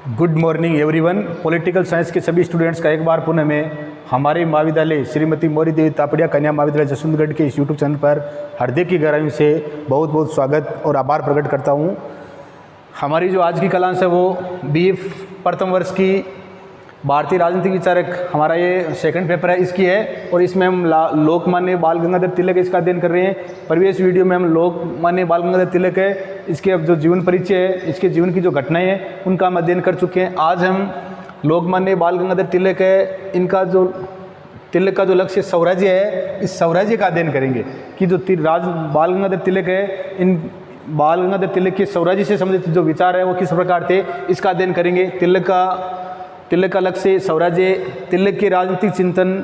Good morning everyone. Political science के सभी students का एक बार पुनः मैं हमारे महाविद्यालय श्रीमती मौरी देवी तापड़िया कन्या महाविद्यालय जसवंतगढ़ के इस यूट्यूब चैनल पर हृदय की गहराइयों से बहुत बहुत स्वागत और आभार प्रकट करता हूँ। हमारी जो आज की क्लास है वो BA प्रथम वर्ष की भारतीय राजनीतिक विचारक हमारा ये सेकंड पेपर है इसकी है, और इसमें हम लोकमान्य बाल गंगाधर तिलक इसका अध्ययन कर रहे हैं। प्रीवियस वीडियो में हम लोकमान्य बाल गंगाधर तिलक है इसके अब जो जीवन परिचय है, इसके जीवन की जो घटनाएं हैं उनका हम अध्ययन कर चुके हैं। आज हम लोकमान्य बाल गंगाधर तिलक है, इनका जो तिलक का जो लक्ष्य स्वराज्य है, इस स्वराज्य का अध्ययन करेंगे कि जो बाल गंगाधर तिलक है, इन बाल गंगाधर तिलक के स्वराज्य से संबंधित जो विचार है वो किस प्रकार थे, इसका अध्ययन करेंगे। तिलक का लक्ष्य स्वराज्य। तिलक के राजनीतिक चिंतन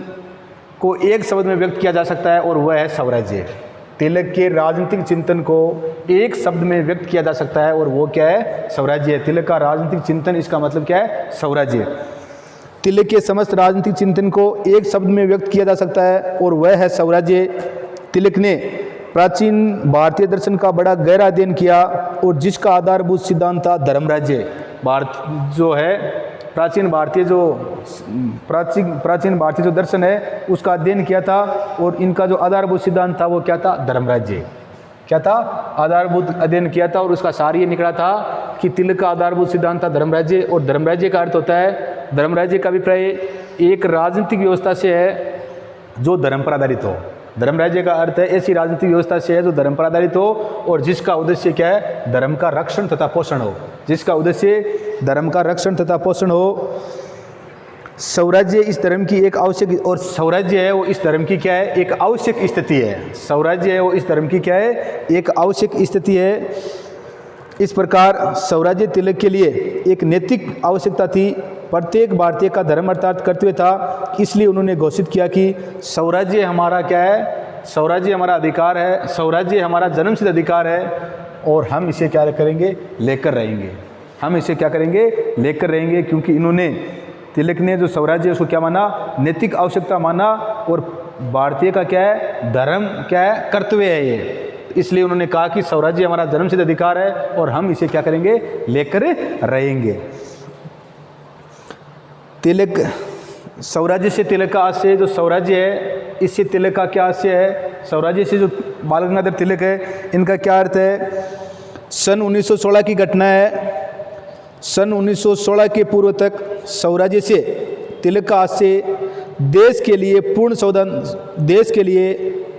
को एक शब्द में व्यक्त किया जा सकता है और वह है स्वराज्य। तिलक के राजनीतिक चिंतन को एक शब्द में व्यक्त किया जा सकता है और वो क्या है? स्वराज्य। तिलक का राजनीतिक चिंतन, इसका मतलब क्या है? स्वराज्य। तिलक के समस्त राजनीतिक चिंतन को एक शब्द में व्यक्त किया जा सकता है और वह है स्वराज्य। तिलक ने प्राचीन भारतीय दर्शन का बड़ा गहरा अध्ययन किया और जिसका आधारभूत सिद्धांत था धर्मराज्य। भारत जो है प्राचीन भारतीय जो दर्शन है उसका अध्ययन किया था और इनका जो आधारभूत सिद्धांत था वो क्या था? धर्मराज्य। क्या था? आधारभूत अध्ययन किया था और उसका सार ये निकला था कि तिलक का आधारभूत सिद्धांत था धर्मराज्य। और धर्मराज्य का अर्थ होता है, धर्मराज्य का अभिप्राय एक राजनीतिक व्यवस्था से है जो धर्म पर आधारित हो। धर्मराज्य का अर्थ है ऐसी राजनीतिक व्यवस्था से है जो धर्म पर आधारित हो और जिसका उद्देश्य क्या है? धर्म का रक्षण तथा पोषण हो। जिसका उद्देश्य धर्म का रक्षण तथा पोषण हो। स्वराज्य इस धर्म की एक आवश्यक, और स्वराज्य है वो इस धर्म की क्या है? एक आवश्यक स्थिति है। स्वराज्य है वो इस धर्म की क्या है? एक आवश्यक स्थिति है। इस प्रकार स्वराज्य तिलक के लिए एक नैतिक आवश्यकता थी। प्रत्येक भारतीय का धर्म अर्थात कर्तव्य था, इसलिए उन्होंने घोषित किया कि स्वराज्य हमारा क्या है? स्वराज्य हमारा अधिकार है, स्वराज्य हमारा जन्मसिद्ध अधिकार है और हम इसे क्या करेंगे? लेकर रहेंगे। हम इसे क्या करेंगे? लेकर रहेंगे, क्योंकि इन्होंने, तिलक ने जो स्वराज्य उसको क्या माना? नैतिक आवश्यकता माना और भारतीय का क्या है? धर्म क्या है? कर्तव्य है ये। इसलिए उन्होंने कहा कि स्वराज्य हमारा जन्मसिद्ध अधिकार है और हम इसे क्या करेंगे? लेकर रहेंगे। तिलक, स्वराज्य से तिलक का आशय, जो स्वराज्य है इससे तिलक का क्या आशय है? स्वराज्य से जो बाल गंगाधर तिलक है इनका क्या अर्थ है? सन 1916 की घटना है। सन 1916 के पूर्व तक स्वराज्य से तिलक का आशय देश के लिए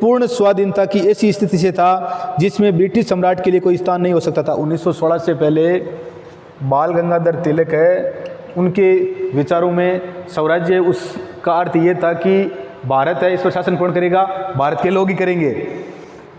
पूर्ण स्वाधीनता की ऐसी स्थिति से था जिसमें ब्रिटिश सम्राट के लिए कोई स्थान नहीं हो सकता था। 1916 से पहले बाल गंगाधर तिलक है, उनके विचारों में स्वराज्य उसका अर्थ ये था कि भारत है, इस पर शासन कौन करेगा? भारत के लोग ही करेंगे।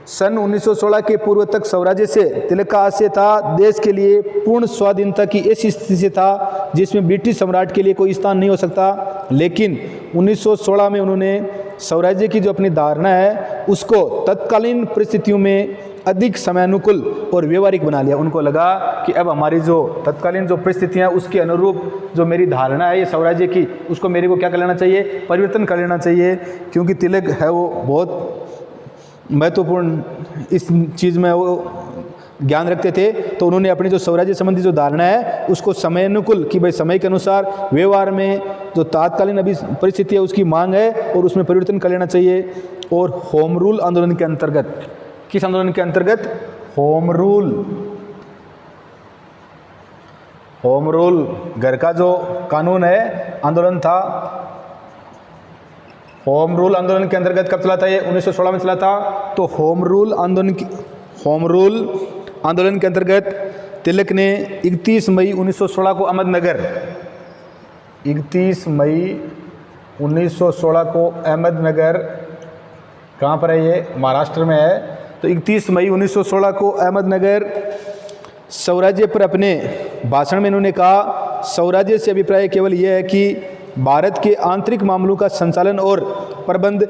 सन 1916 के पूर्व तक स्वराज्य से तिलक का आशय था देश के लिए पूर्ण स्वाधीनता की ऐसी स्थिति से था जिसमें ब्रिटिश सम्राट के लिए कोई स्थान नहीं हो सकता। लेकिन 1916 में उन्होंने स्वराज्य की जो अपनी धारणा है उसको तत्कालीन परिस्थितियों में अधिक समयानुकूल और व्यवहारिक बना लिया। उनको लगा कि अब हमारी जो तत्कालीन जो परिस्थितियाँ उसके अनुरूप जो मेरी धारणा है ये स्वराज्य की, उसको मेरे को क्या कर लेना चाहिए? परिवर्तन कर लेना चाहिए, क्योंकि तिलक है वो बहुत महत्वपूर्ण इस चीज़ में वो ज्ञान रखते थे। तो उन्होंने अपनी जो स्वराज्य संबंधी जो धारणा है उसको समयानुकूल, कि भाई समय के अनुसार व्यवहार में जो तात्कालीन अभी परिस्थिति है उसकी मांग है और उसमें परिवर्तन कर लेना चाहिए। और होम रूल आंदोलन के अंतर्गत, किस आंदोलन के अंतर्गत? होम रूल घर का जो कानून है आंदोलन था। होम रूल आंदोलन के अंतर्गत कब चला था ये? 1916 में चला था। तो होम रूल आंदोलन के अंतर्गत तिलक ने 31 मई 1916 को अहमदनगर, 31 मई 1916 को अहमदनगर, कहाँ पर है ये? महाराष्ट्र में है। तो 31 मई 1916 को अहमदनगर स्वराज्य पर अपने भाषण में इन्होंने कहा, स्वराज्य से अभिप्राय केवल यह है कि भारत के आंतरिक मामलों का संचालन और प्रबंध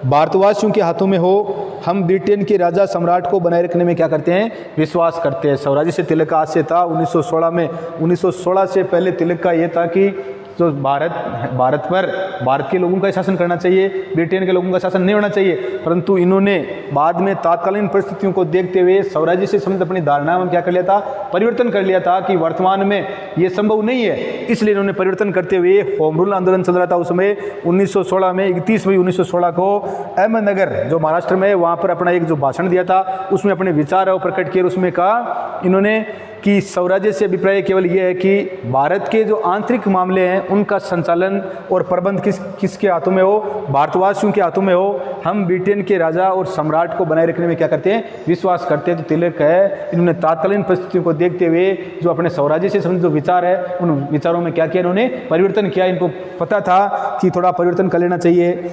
भारतवासियों के हाथों में हो। हम ब्रिटेन के राजा सम्राट को बनाए रखने में क्या करते हैं? विश्वास करते हैं। स्वराज्य से तिलक का आशय था 1916 में। 1916 से पहले तिलक का ये था कि जो भारत पर भारत के लोगों का शासन करना चाहिए, ब्रिटेन के लोगों का शासन नहीं होना चाहिए। परंतु इन्होंने बाद में तात्कालीन परिस्थितियों को देखते हुए स्वराज्य से संबंधित अपनी धारणा में क्या कर लिया था, परिवर्तन कर लिया था कि वर्तमान में ये संभव नहीं है। इसलिए इन्होंने परिवर्तन करते हुए होम रूल आंदोलन चल रहा था उस समय 1916 में 31 मई 1916 को अहमदनगर जो महाराष्ट्र में है वहाँ पर अपना एक जो भाषण दिया था उसमें अपने विचार और प्रकट किए। उसमें कहा इन्होंने कि स्वराज्य से अभिप्राय केवल ये है कि भारत के जो आंतरिक मामले हैं उनका संचालन और प्रबंध किसके हाथों में हो, भारतवासियों के हाथों में हो। हम ब्रिटेन के राजा और सम्राट को बनाए रखने में क्या करते हैं, विश्वास करते हैं। तो तिलक है इन्होंने तात्कालीन परिस्थितियों को देखते हुए जो अपने स्वराज्य से संबंधित जो विचार है उन विचारों में क्या किया, इन्होंने परिवर्तन किया। इनको पता था कि थोड़ा परिवर्तन कर लेना चाहिए।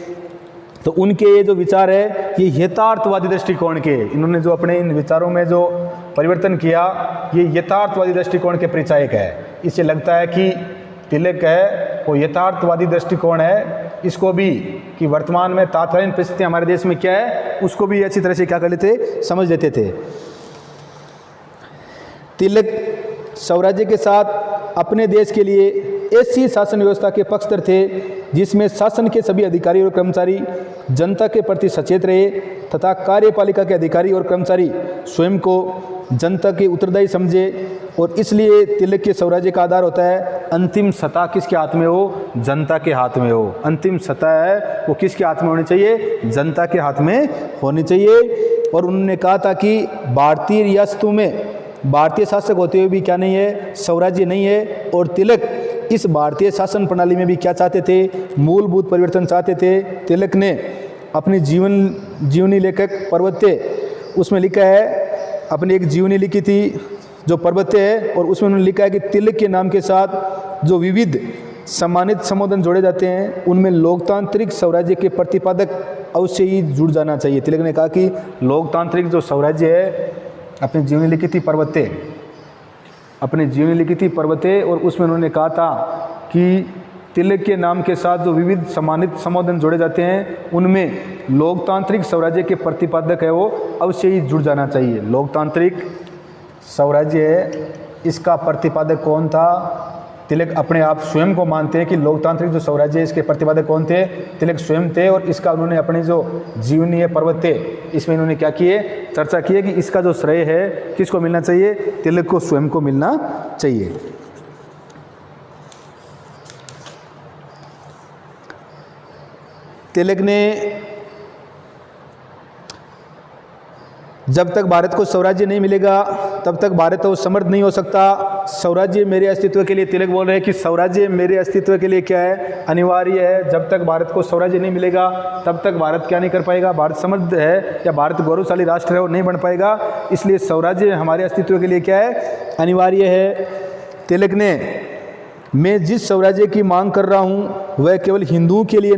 तो उनके ये जो विचार है ये यथार्थवादी दृष्टिकोण के, इन्होंने जो अपने इन विचारों में जो परिवर्तन किया ये यथार्थवादी दृष्टिकोण के परिचायक है। इससे लगता है कि तिलक है वो यथार्थवादी दृष्टिकोण है। इसको भी कि वर्तमान में तात्कालीन परिस्थिति हमारे देश में क्या है उसको भी अच्छी तरह से क्या कर लेते, समझ लेते थे। तिलक स्वराज्य के साथ अपने देश के लिए ऐसी शासन व्यवस्था के पक्षधर थे जिसमें शासन के सभी अधिकारी और कर्मचारी जनता के प्रति सचेत रहे तथा कार्यपालिका के अधिकारी और कर्मचारी स्वयं को जनता के उत्तरदायी समझे। और इसलिए तिलक के स्वराज्य का आधार होता है अंतिम सत्ता किसके हाथ में हो, जनता के हाथ में हो। अंतिम सत्ता है वो किसके हाथ में होनी चाहिए, जनता के हाथ में होनी चाहिए। और उन्होंने कहा था कि भारतीय रियासतों में भारतीय शासक होते हुए भी क्या नहीं है, स्वराज्य नहीं है। और तिलक इस भारतीय शासन प्रणाली में भी क्या चाहते थे, मूलभूत परिवर्तन चाहते थे। तिलक ने अपनी जीवनी लेखक पर्वत्य उसमें लिखा है, अपनी एक जीवनी लिखी थी जो पर्वत्य है, और उसमें उन्होंने लिखा है कि तिलक के नाम के साथ जो विविध सम्मानित संबोधन जोड़े जाते हैं उनमें लोकतांत्रिक स्वराज्य के प्रतिपादक अवश्य ही जुड़ जाना चाहिए। तिलक ने कहा कि लोकतांत्रिक जो स्वराज्य है, अपनी जीवनी लिखी थी पर्वत्य, अपनी जीवनी लिखी थी पर्वत्य, और उसमें उन्होंने कहा था कि तिलक के नाम के साथ जो विविध सम्मानित संबोधन जोड़े जाते हैं उनमें लोकतांत्रिक स्वराज्य के प्रतिपादक है वो अवश्य ही जुड़ जाना चाहिए। लोकतांत्रिक स्वराज्य है इसका प्रतिपादक कौन था, तिलक अपने आप स्वयं को मानते हैं कि लोकतांत्रिक जो स्वराज्य है इसके प्रतिपादक कौन थे, तिलक स्वयं थे। और इसका उन्होंने अपनी जो जीवनी है पर्वत्य इसमें इन्होंने क्या किए, चर्चा की है कि इसका जो श्रेय है किसको मिलना चाहिए, तिलक को स्वयं को मिलना चाहिए। तिलक ने जब तक भारत को स्वराज्य नहीं मिलेगा तब तक भारत वो समर्थ नहीं हो सकता। स्वराज्य मेरे अस्तित्व के लिए, तिलक बोल रहे हैं कि स्वराज्य मेरे अस्तित्व के लिए क्या है, अनिवार्य है। जब तक भारत को स्वराज्य नहीं मिलेगा तब तक भारत क्या नहीं कर पाएगा, भारत समृद्ध है या भारत गौरवशाली राष्ट्र है वो नहीं बन पाएगा। इसलिए स्वराज्य हमारे अस्तित्व के लिए क्या है, अनिवार्य है। तिलक ने मैं जिस स्वराज्य की मांग कर रहा हूँ वह केवल हिंदुओं के लिए,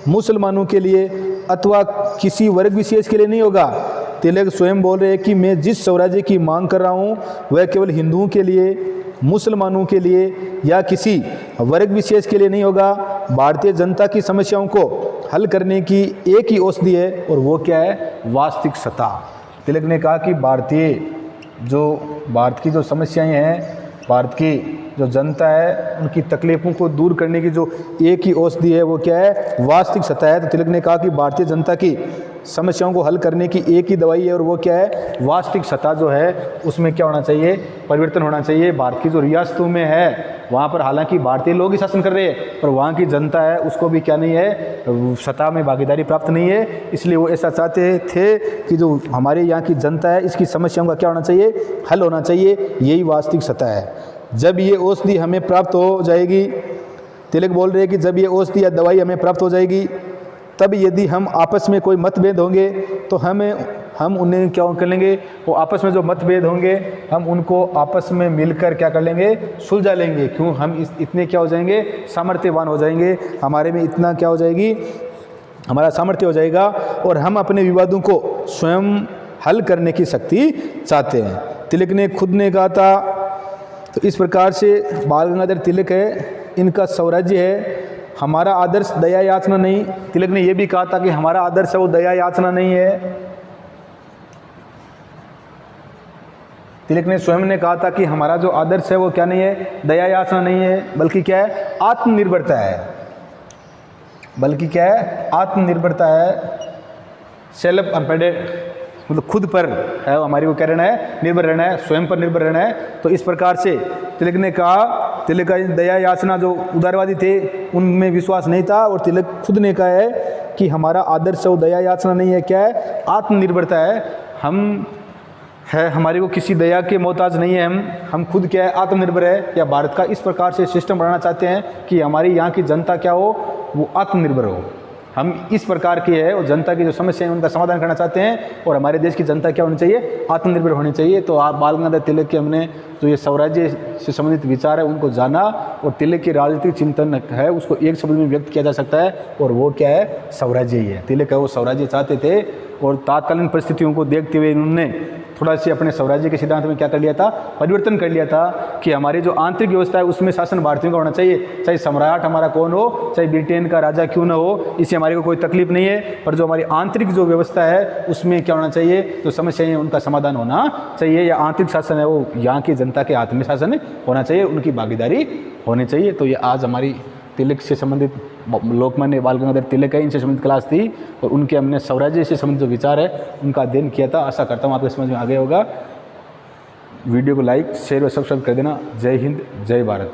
मुसलमानों के लिए अथवा किसी वर्ग विशेष के लिए नहीं होगा। तिलक स्वयं बोल रहे हैं कि मैं जिस स्वराज्य की मांग कर रहा हूँ वह केवल हिंदुओं के लिए, मुसलमानों के लिए या किसी वर्ग विशेष के लिए नहीं होगा। भारतीय जनता की समस्याओं को हल करने की एक ही औषधि है और वो क्या है, वास्तविक सत्ता। तिलक ने कहा कि भारत की जो समस्याएं हैं, भारत की जो जनता है उनकी तकलीफ़ों को दूर करने की जो एक ही औषधि है वो क्या है, वास्तविक सत्ता है। तो तिलक ने कहा कि भारतीय जनता की समस्याओं को हल करने की एक ही दवाई है और वो क्या है, वास्तविक सत्ता जो है उसमें क्या होना चाहिए, परिवर्तन होना चाहिए। भारत की जो रियासतों में है वहाँ पर हालांकि भारतीय लोग ही शासन कर रहे हैं पर वहाँ की जनता है उसको भी क्या नहीं है, सत्ता में भागीदारी प्राप्त नहीं है। इसलिए वो ऐसा चाहते थे कि जो हमारे यहाँ की जनता है इसकी समस्याओं का क्या होना चाहिए, हल होना चाहिए। यही वास्तविक सत्ता है। जब ये औषधि हमें प्राप्त हो जाएगी, तिलक बोल रहे हैं कि जब ये औषधि या दवाई हमें प्राप्त हो जाएगी तब यदि हम आपस में कोई मतभेद होंगे तो हम उन्हें क्या कर लेंगे, वो आपस में जो मतभेद होंगे हम उनको आपस में मिलकर क्या कर लेंगे, सुलझा लेंगे। क्यों, हम इतने क्या हो जाएंगे, सामर्थ्यवान हो जाएंगे, हमारे में इतना क्या हो जाएगी, हमारा सामर्थ्य हो जाएगा और हम अपने विवादों को स्वयं हल करने की शक्ति चाहते हैं। तिलक ने खुद ने कहा था। तो इस प्रकार से बाल गंगाधर तिलक है, इनका स्वराज्य है। हमारा आदर्श दया याचना नहीं, तिलक ने यह भी कहा था कि हमारा आदर्श है वो दया याचना नहीं है। तिलक ने स्वयं ने कहा था कि हमारा जो आदर्श है वो क्या नहीं है, दया याचना नहीं है, बल्कि क्या है, आत्मनिर्भरता है। बल्कि क्या है, आत्मनिर्भरता है, सेल्फ एम्पावर्ड, मतलब खुद पर है हमारी को क्या रहना है, निर्भर रहना है, स्वयं पर निर्भर रहना है। तो इस प्रकार से तिलक ने कहा, तिलक का दया याचना जो उदारवादी थे उनमें विश्वास नहीं था, और तिलक खुद ने कहा है कि हमारा आदर्श वो दया याचना नहीं है, क्या है, आत्मनिर्भरता है। हम है, हमारे को किसी दया के मोहताज नहीं है, हम खुद क्या है, आत्मनिर्भर है। या भारत का इस प्रकार से सिस्टम बनाना चाहते हैं कि हमारी यहाँ की जनता क्या हो, वो आत्मनिर्भर हो। हम इस प्रकार की है और जनता की जो समस्या है उनका समाधान करना चाहते हैं, और हमारे देश की जनता क्या होनी चाहिए, आत्मनिर्भर होनी चाहिए। तो आप बाल गंगाधर तिलक के हमने जो ये स्वराज्य से संबंधित विचार है उनको जाना, और तिलक की राजनीतिक चिंतन है उसको एक शब्द में व्यक्त किया जा सकता है, और वो क्या है, स्वराज्य ही है। तिलक है वो स्वराज्य चाहते थे, और तात्कालीन परिस्थितियों को देखते हुए उन्होंने थोड़ा सी अपने स्वराज्य के सिद्धांत में क्या कर लिया था, परिवर्तन कर लिया था कि हमारी जो आंतरिक व्यवस्था है उसमें शासन भारतीयों का होना चाहिए, चाहे सम्राट हमारा कौन हो, चाहे ब्रिटेन का राजा क्यों ना हो, इससे हमारे को कोई तकलीफ नहीं है। पर जो हमारी आंतरिक जो व्यवस्था है उसमें क्या होना चाहिए, जो समस्याएं हैं उनका समाधान होना चाहिए, या आंतरिक शासन है वो यहाँ की जनता के हाथ में शासन होना चाहिए, उनकी भागीदारी होनी चाहिए। तो ये आज हमारी तिलक से संबंधित, लोकमान्य बाल गंगाधर तिलक है, इनसे संबंधित क्लास थी, और उनके हमने स्वराज्य से संबंधित जो विचार है उनका अध्ययन किया था। आशा करता हूँ आपके समझ में आ गया होगा। वीडियो को लाइक, शेयर और सब्सक्राइब कर देना। जय हिंद, जय भारत।